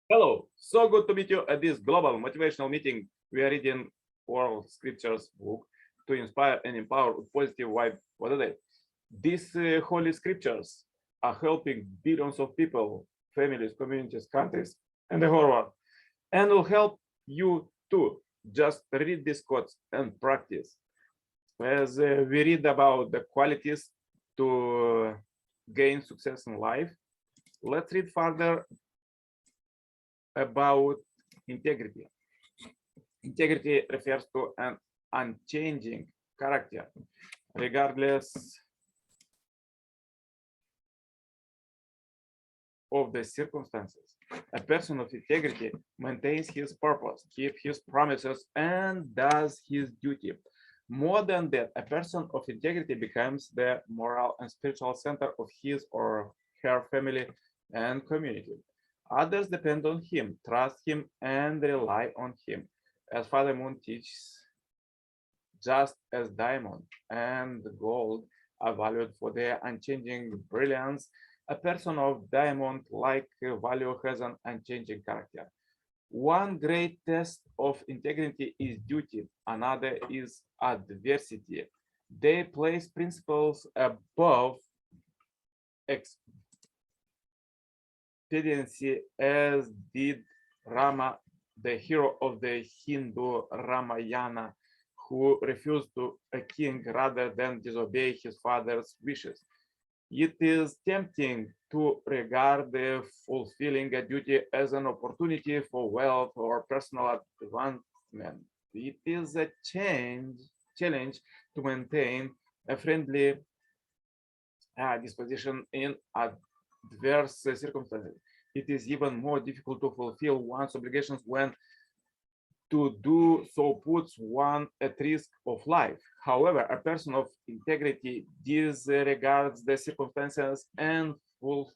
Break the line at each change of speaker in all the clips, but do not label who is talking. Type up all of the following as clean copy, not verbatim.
Hello, so good to meet you at this global motivational meeting. We are reading oral scriptures book to inspire and empower with positive vibe for the day. These holy scriptures are helping billions of people, families, communities, countries, and the whole world, and will help you too. Just read these quotes and practice. As we read about the qualities to gain success in life, let's read further about integrity. Integrity refers to an unchanging character, regardless of the circumstances. A person of integrity maintains his purpose, keeps his promises, and does his duty. More than that, a person of integrity becomes the moral and spiritual center of his or her family and community. Others depend on him, trust him, and rely on him. As Father Moon teaches, just as diamond and gold are valued for their unchanging brilliance, a person of diamond-like value has an unchanging character. One great test of integrity is duty, another is adversity. They place principles above expediency, as did Rama, the hero of the Hindu Ramayana, who refused to a king rather than disobey his father's wishes. It is tempting to regard the fulfilling a duty as an opportunity for wealth or personal advancement. It is a challenge to maintain a friendly disposition in adverse circumstances. It is even more difficult to fulfill one's obligations when to do so puts one at risk of life. However, a person of integrity disregards the circumstances and fulfills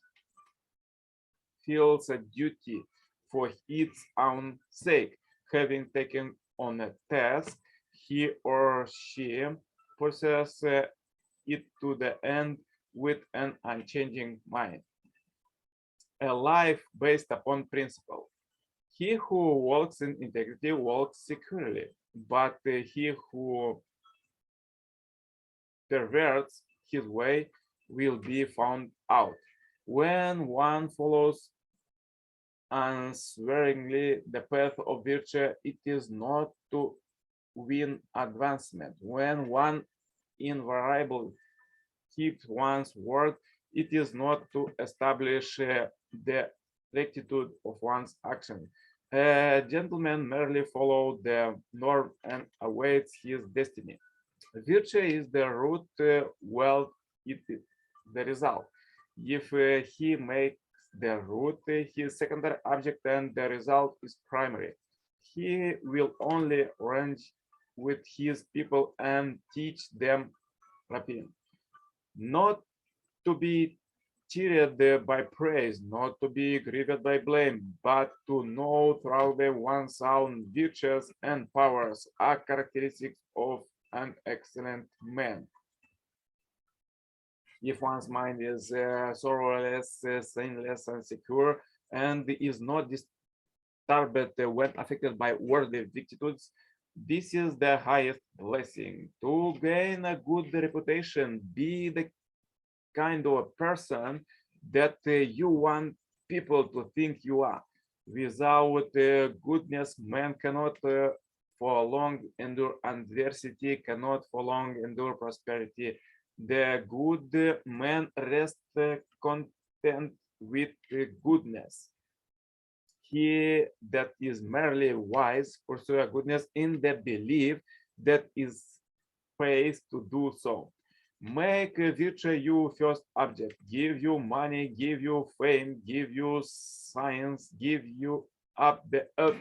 a duty for its own sake. Having taken on a task, he or she pursues it to the end with an unchanging mind. A life based upon principle. He who walks in integrity walks securely, but he who perverts his way will be found out. When one follows unswervingly the path of virtue, it is not to win advancement. When one invariably keeps one's word, it is not to establish the rectitude of one's action. A gentleman merely follows the norm and awaits his destiny. Virtue is the root, wealth it is the result. If he makes the root his secondary object, then the result is primary. He will only range with his people and teach them rapine. Not to be cheered by praise, not to be grieved by blame, but to know through the one's own virtues and powers are characteristics of an excellent man. If one's mind is sorrowless, sinless, and secure, and is not disturbed when affected by worldly vicissitudes, this is the highest blessing. To gain a good reputation, be the kind of a person that you want people to think you are. Without goodness, man cannot for long endure adversity, cannot for long endure prosperity. The good man rests content with goodness. He that is merely wise pursue goodness in the belief that is pays to do so. Make virtue your first object. Give you money, give you fame, give you science, give you up the earth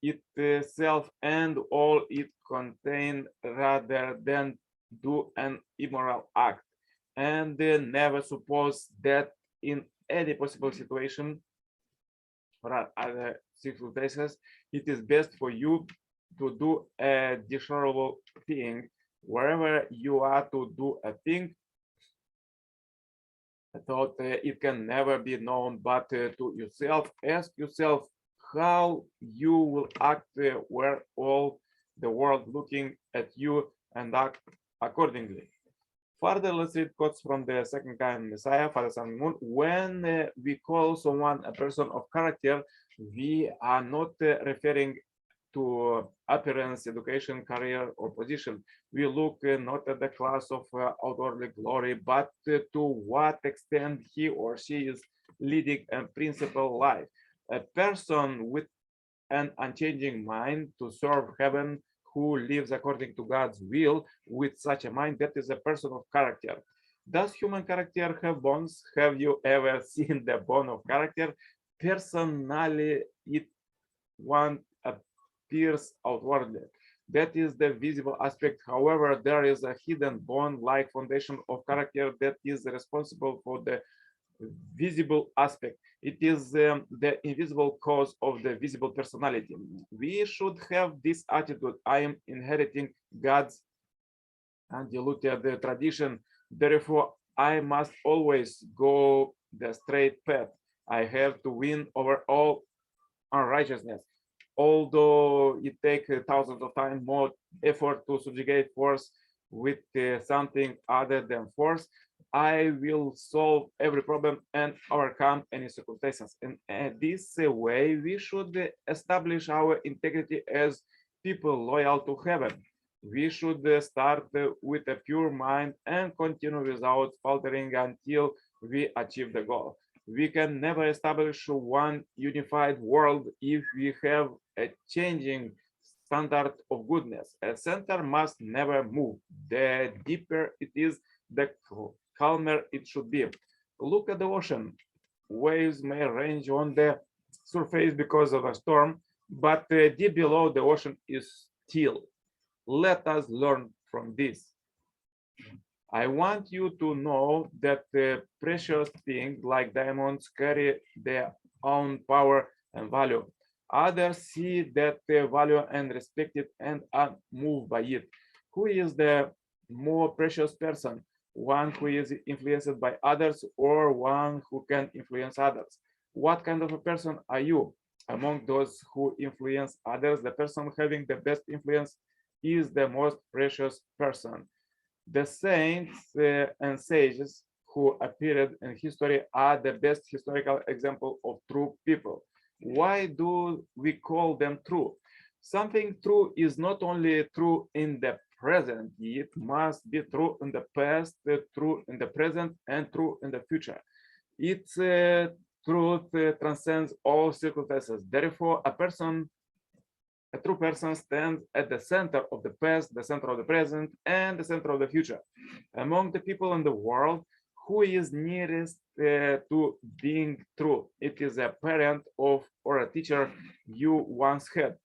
itself and all it contains, rather than do an immoral act. And never suppose that in any possible situation or other circumstances, it is best for you to do a desirable thing. Wherever you are to do a thing, I thought it can never be known but to yourself. Ask yourself how you will act where all the world looking at you and act accordingly. Further, let's read quotes from the second kind Messiah, Father, Son, and Moon. When we call someone a person of character, we are not referring to appearance, education, career, or position. We look not at the class of outwardly glory, but to what extent he or she is leading a principled life. A person with an unchanging mind to serve heaven, who lives according to God's will with such a mind, that is a person of character. Does human character have bones? Have you ever seen the bone of character? Personally, it one appears outwardly. That is the visible aspect. However, there is a hidden bone-like foundation of character that is responsible for the visible aspect. It is the invisible cause of the visible personality. We should have this attitude. I am inheriting God's undiluted tradition. Therefore, I must always go the straight path. I have to win over all unrighteousness. Although it takes thousands of times more effort to subjugate force with something other than force, I will solve every problem and overcome any circumstances. And this way, we should establish our integrity as people loyal to heaven. We should start with a pure mind and continue without faltering until we achieve the goal. We can never establish one unified world if we have a changing standard of goodness. A center must never move. The deeper it is, the calmer it should be. Look at the ocean. Waves may range on the surface because of a storm, but deep below the ocean is still. Let us learn from this. I want you to know that precious things like diamonds carry their own power and value. Others see that value and respect it and are moved by it. Who is the more precious person? One who is influenced by others or one who can influence others? What kind of a person are you? Among those who influence others, the person having the best influence is the most precious person. The saints and sages who appeared in history are the best historical example of true people. Why do we call them true? Something true is not only true in the present, it must be true in the past, true in the present, and true in the future. Its truth transcends all circumstances. Therefore, a true person stands at the center of the past, the center of the present, and the center of the future. Among the people in the world, who is nearest to being true? It is a parent of or a teacher you once had.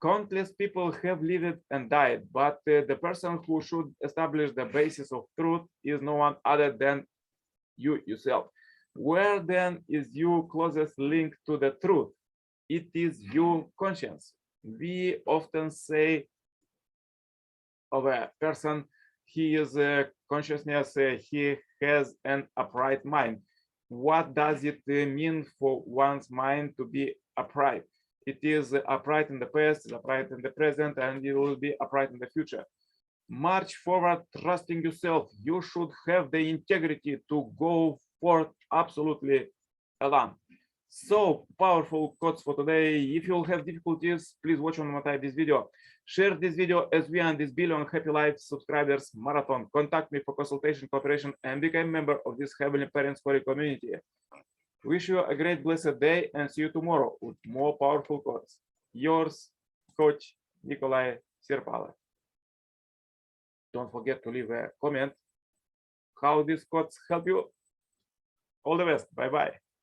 Countless people have lived and died, but the person who should establish the basis of truth is no one other than you yourself. Where then is your closest link to the truth? It is your conscience. We often say of a person, he is a consciousness, he has an upright mind. What does it mean for one's mind to be upright? It is upright in the past, is upright in the present, and it will be upright in the future. March forward, trusting yourself. You should have the integrity to go forth absolutely alone. So powerful quotes for today. If you have difficulties, please watch one more time this video. Share this video as we are on this billion happy life subscribers marathon. Contact me for consultation, cooperation, and become a member of this Heavenly Parents Story community. Wish you a great blessed day and see you tomorrow with more powerful quotes. Yours, Coach Nikolai Sirpala. Don't forget to leave a comment how these quotes help you. All the best. Bye-bye.